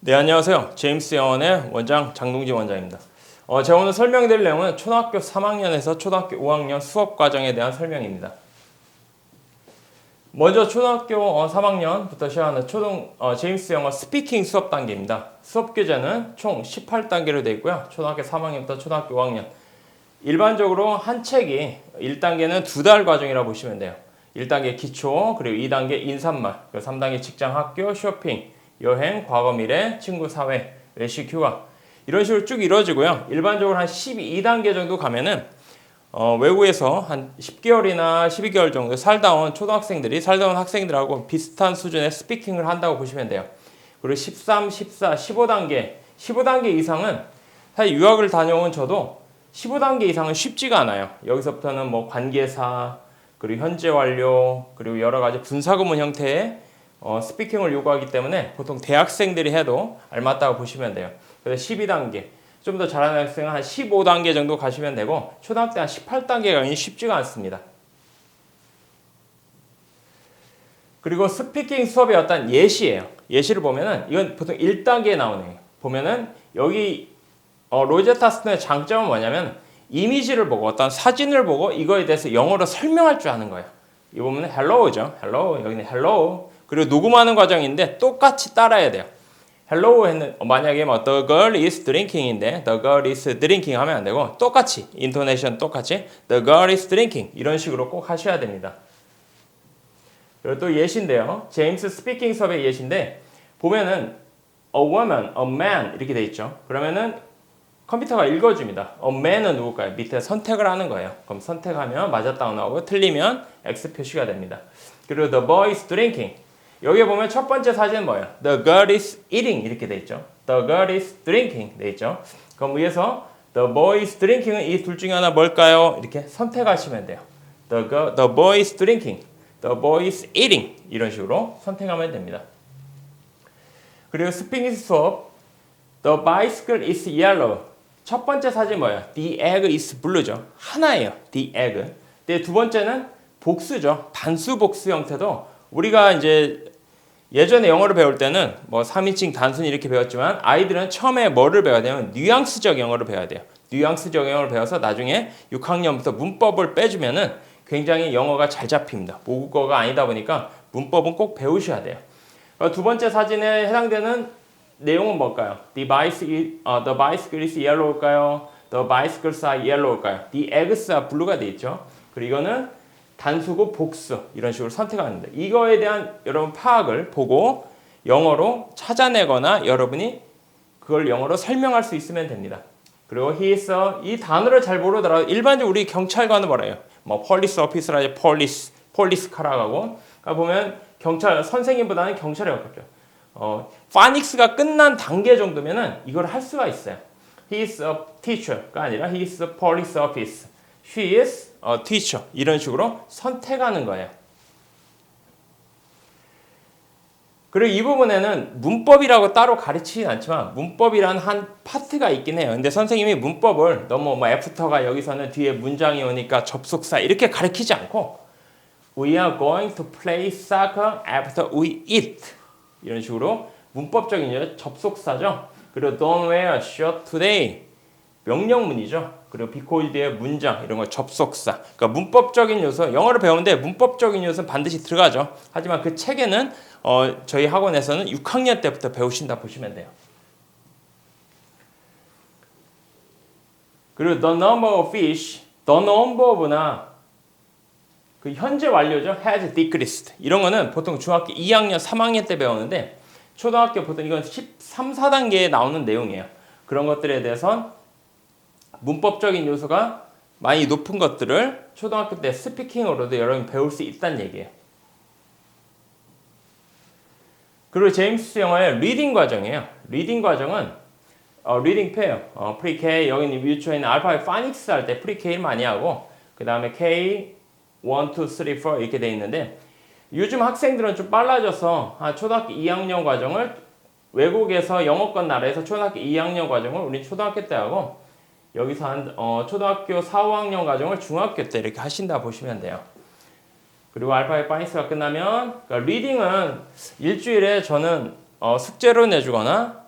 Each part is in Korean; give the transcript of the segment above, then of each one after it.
네, 안녕하세요. 제임스 영어의 원장 장동진 원장입니다. 제가 오늘 설명드릴 내용은 초등학교 3학년에서 초등학교 5학년 수업 과정에 대한 설명입니다. 먼저 초등학교 3학년부터 시작하는 제임스 영어 스피킹 수업 단계입니다. 수업 교재는 총 18단계로 되어 있고요. 초등학교 3학년부터 초등학교 5학년. 일반적으로 한 책이 1단계는 2달 과정이라고 보시면 돼요. 1단계 기초, 그리고 2단계 인사말, 그리고 3단계 직장, 학교, 쇼핑, 여행, 과거, 미래, 친구, 사회, 외식, 휴가 이런 식으로 쭉 이루어지고요. 일반적으로 한 12단계 정도 가면은 외국에서 한 10개월이나 12개월 정도 살다 온 학생들하고 비슷한 수준의 스피킹을 한다고 보시면 돼요. 그리고 13, 14, 15단계 이상은 사실 유학을 다녀온 저도 15단계 이상은 쉽지가 않아요. 여기서부터는 뭐 관계사, 그리고 현재 완료, 그리고 여러 가지 분사구문 형태의 스피킹을 요구하기 때문에 보통 대학생들이 해도 알맞다고 보시면 돼요. 그래서 12단계, 좀 더 잘하는 학생은 한 15단계 정도 가시면 되고 초등학교 한 18단계가 쉽지가 않습니다. 그리고 스피킹 수업의 어떤 예시예요. 예시를 보면은 이건 보통 1단계에 나오네요. 보면은 여기 로제타 스톤의 장점은 뭐냐면 이미지를 보고 어떤 사진을 보고 이거에 대해서 영어로 설명할 줄 아는 거예요. 이 보면은 hello죠. hello, 여기는 hello. 그리고 녹음하는 과정인데 똑같이 따라야 돼요. hello 했는 만약에 뭐 the girl is drinking인데 the girl is drinking 하면 안 되고 똑같이 인토네이션 똑같이 the girl is drinking 이런 식으로 꼭 하셔야 됩니다. 그리고 또 예시인데요. 제임스 스피킹 수업의 예시인데 보면은 a woman, a man 이렇게 돼 있죠. 그러면은 컴퓨터가 읽어줍니다. a man은 누굴까요? 밑에 선택을 하는 거예요. 그럼 선택하면 맞았다고 나오고 틀리면 X 표시가 됩니다. 그리고 the boy is drinking. 여기에 보면 첫 번째 사진은 뭐예요? The girl is eating 이렇게 돼 있죠. The girl is drinking 돼 있죠. 그럼 위에서 the boy is drinking은 이 둘 중에 하나 뭘까요? 이렇게 선택하시면 돼요. The boy is drinking. The boy is eating. 이런 식으로 선택하면 됩니다. 그리고 스피킹 수업 The bicycle is yellow. 첫 번째 사진 뭐예요? The egg is blue죠. 하나예요. The egg. 근데 두 번째는 복수죠. 단수 복수 형태도 우리가 이제 예전에 영어를 배울 때는 뭐 3인칭 단순 이렇게 배웠지만 아이들은 처음에 뭐를 배워야 되면 뉘앙스적 영어를 배워야 돼요. 뉘앙스적 영어를 배워서 나중에 6학년부터 문법을 빼주면은 굉장히 영어가 잘 잡힙니다. 모국어가 아니다 보니까 문법은 꼭 배우셔야 돼요. 두 번째 사진에 해당되는 내용은 뭘까요? The bicycle is yellow일까요? The bicycles are yellow일까요? The eggs are blue가 돼 있죠. 그리고 이거는 단수고 복수 이런 식으로 선택하는데 이거에 대한 여러분 파악을 보고 영어로 찾아내거나 여러분이 그걸 영어로 설명할 수 있으면 됩니다. 그리고 이 단어를 잘 모르더라도 일반적으로 우리 경찰관은 뭐래요? 뭐 police officer라지 police 카라고 그러니까 보면 경찰 선생님보다는 경찰에 가깝죠. 파닉스가 끝난 단계 정도면은 이걸 할 수가 있어요. He is a teacher가 아니라 he is a police officer. She is a teacher. 이런 식으로 선택하는 거예요. 그리고 이 부분에는 문법이라고 따로 가르치진 않지만 문법이라는 한 파트가 있긴 해요. 근데 선생님이 문법을 너무 뭐 애프터가 여기서는 뒤에 문장이 오니까 접속사 이렇게 가르치지 않고 We are going to play soccer after we eat. 이런 식으로 문법적인 접속사죠. 그리고 don't wear a shirt today. 명령문이죠. 그리고 because 뒤에 문장 이런 거 접속사. 그러니까 문법적인 요소 영어를 배우는데 문법적인 요소는 반드시 들어가죠. 하지만 그 책에는 저희 학원에서는 6학년 때부터 배우신다 보시면 돼요. 그리고 the number of fish, the number of나 그 현재 완료죠. has decreased. 이런 거는 보통 중학교 2학년, 3학년 때 배우는데 초등학교 보통 이건 13, 14단계에 나오는 내용이에요. 그런 것들에 대해서 문법적인 요소가 많이 높은 것들을 초등학교 때 스피킹으로도 여러분이 배울 수 있다는 얘기예요. 그리고 제임스 영어의 리딩 과정이에요. 리딩 과정은 리딩 페어, 프리-K, 여기는 유치원에 알파벳 파닉스 할 때 프리-K를 많이 하고 그 다음에 K, 1, 2, 3, 4 이렇게 돼 있는데 요즘 학생들은 좀 빨라져서 초등학교 2학년 과정을 외국에서 영어권 나라에서 초등학교 2학년 과정을 우리 초등학교 때 하고 여기서 초등학교 4, 5학년 과정을 중학교 때 이렇게 하신다 보시면 돼요. 그리고 알파벳 파닉스가 끝나면 그러니까 리딩은 일주일에 저는 숙제로 내주거나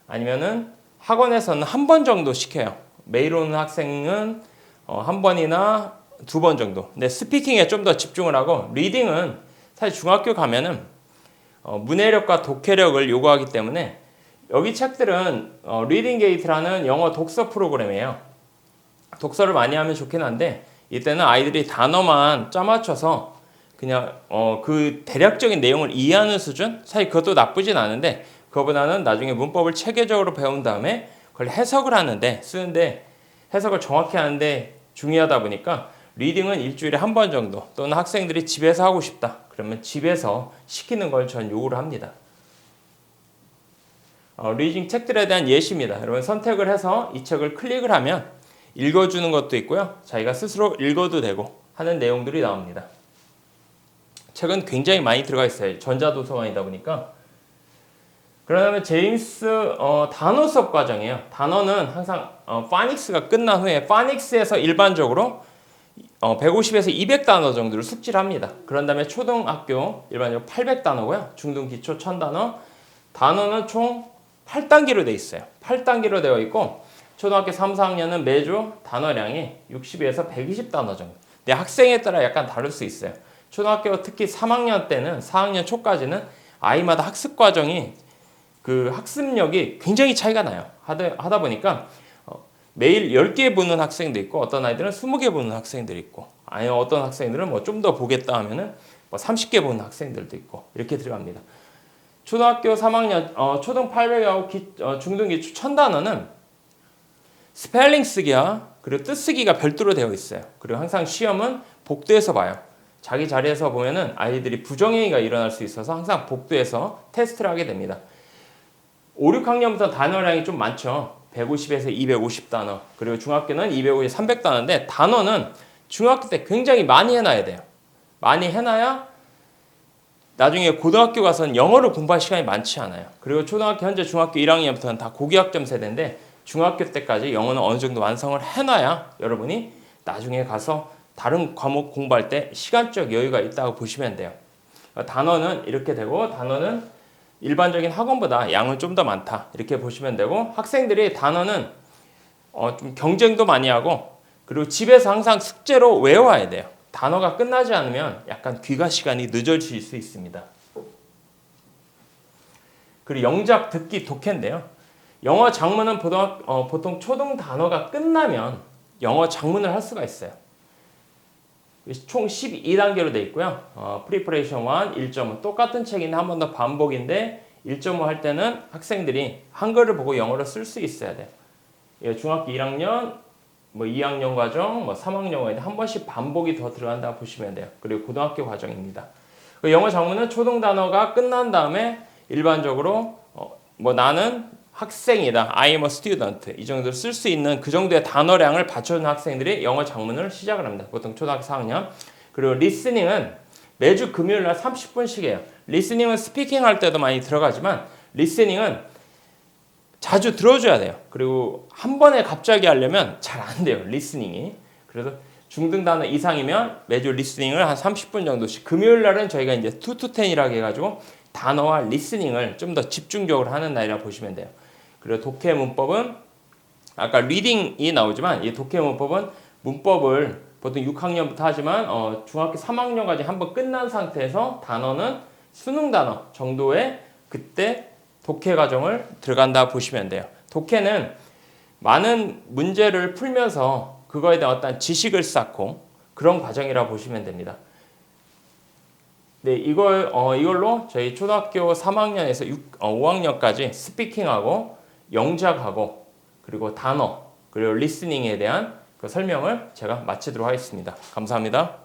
아니면은 학원에서는 한 번 정도 시켜요. 매일 오는 학생은 한 번이나 두 번 정도. 근데 스피킹에 좀 더 집중을 하고 리딩은 사실 중학교 가면은 문해력과 독해력을 요구하기 때문에 여기 책들은 리딩 게이트라는 영어 독서 프로그램이에요. 독서를 많이 하면 좋긴 한데 이때는 아이들이 단어만 짜맞춰서 그냥 그 대략적인 내용을 이해하는 수준? 사실 그것도 나쁘진 않은데 그거보다는 나중에 문법을 체계적으로 배운 다음에 그걸 해석을 하는데 쓰는데 해석을 정확히 하는데 중요하다 보니까 리딩은 일주일에 한 번 정도 또는 학생들이 집에서 하고 싶다. 그러면 집에서 시키는 걸 전 요구를 합니다. 리딩 책들에 대한 예시입니다. 여러분 선택을 해서 이 책을 클릭을 하면 읽어주는 것도 있고요. 자기가 스스로 읽어도 되고 하는 내용들이 나옵니다. 책은 굉장히 많이 들어가 있어요. 전자도서관이다 보니까. 그러면 제임스 단어 수업 과정이에요. 단어는 항상 파닉스가 끝난 후에 파닉스에서 일반적으로 150에서 200단어 정도를 숙지를 합니다. 그런 다음에 초등학교 일반적으로 800단어고요. 중등 기초 1000단어. 단어는 총 8단계로 되어 있어요. 8단계로 되어 있고 초등학교 3, 4학년은 매주 단어량이 60에서 120단어 정도. 근데 학생에 따라 약간 다를 수 있어요. 초등학교 특히 3학년 때는 4학년 초까지는 아이마다 학습 과정이 그 학습력이 굉장히 차이가 나요. 하다 보니까 매일 10개 보는 학생도 있고 어떤 아이들은 20개 보는 학생들이 있고 아니면 어떤 학생들은 뭐 좀 더 보겠다 하면은 뭐 30개 보는 학생들도 있고 이렇게 들어갑니다. 초등학교 3학년 초등 800하고 중등 기초 1000단어는 스펠링 쓰기와 그리고 뜻쓰기가 별도로 되어 있어요. 그리고 항상 시험은 복도에서 봐요. 자기 자리에서 보면은 아이들이 부정행위가 일어날 수 있어서 항상 복도에서 테스트를 하게 됩니다. 5, 6학년부터 단어량이 좀 많죠. 150에서 250단어. 그리고 중학교는 250, 300단어인데 단어는 중학교 때 굉장히 많이 해놔야 돼요. 많이 해놔야 나중에 고등학교 가서는 영어를 공부할 시간이 많지 않아요. 그리고 초등학교 현재 중학교 1학년부터는 다 고교학점 세대인데 중학교 때까지 영어는 어느 정도 완성을 해놔야 여러분이 나중에 가서 다른 과목 공부할 때 시간적 여유가 있다고 보시면 돼요. 단어는 이렇게 되고 단어는 일반적인 학원보다 양은 좀 더 많다 이렇게 보시면 되고 학생들이 단어는 좀 경쟁도 많이 하고 그리고 집에서 항상 숙제로 외워야 돼요. 단어가 끝나지 않으면 약간 귀가 시간이 늦어질 수 있습니다. 그리고 영작, 듣기, 독해인데요. 영어 장문은 보통 초등 단어가 끝나면 영어 장문을 할 수가 있어요. 총 12단계로 되어 있고요. 프리퍼레이션 1, 1.5 똑같은 책인데 한 번 더 반복인데 1.5 할 때는 학생들이 한글을 보고 영어를 쓸 수 있어야 돼요. 중학교 1학년, 뭐 2학년 과정, 뭐 3학년 과정인데 한 번씩 반복이 더 들어간다고 보시면 돼요. 그리고 고등학교 과정입니다. 영어 장문은 초등 단어가 끝난 다음에 일반적으로 뭐 나는 학생이다, I am a student 이 정도를 쓸 수 있는 그 정도의 단어량을 받쳐주는 학생들이 영어 장문을 시작을 합니다. 보통 초등학교 4학년. 그리고 리스닝은 매주 금요일 날 30분씩 해요. 리스닝은 스피킹 할 때도 많이 들어가지만 리스닝은 자주 들어줘야 돼요. 그리고 한 번에 갑자기 하려면 잘 안 돼요. 리스닝이. 그래서 중등 단어 이상이면 매주 리스닝을 한 30분 정도씩 금요일 날은 저희가 이제 2 to 10이라고 해가지고 단어와 리스닝을 좀 더 집중적으로 하는 날이라고 보시면 돼요. 그리고 독해 문법은 아까 리딩이 나오지만 이 독해 문법은 문법을 보통 6학년부터 하지만 중학교 3학년까지 한번 끝난 상태에서 단어는 수능 단어 정도의 그때 독해 과정을 들어간다 보시면 돼요. 독해는 많은 문제를 풀면서 그거에 대한 어떤 지식을 쌓고 그런 과정이라고 보시면 됩니다. 네, 이걸로 저희 초등학교 3학년에서 5학년까지 스피킹하고 영작하고 그리고 단어 그리고 리스닝에 대한 그 설명을 제가 마치도록 하겠습니다. 감사합니다.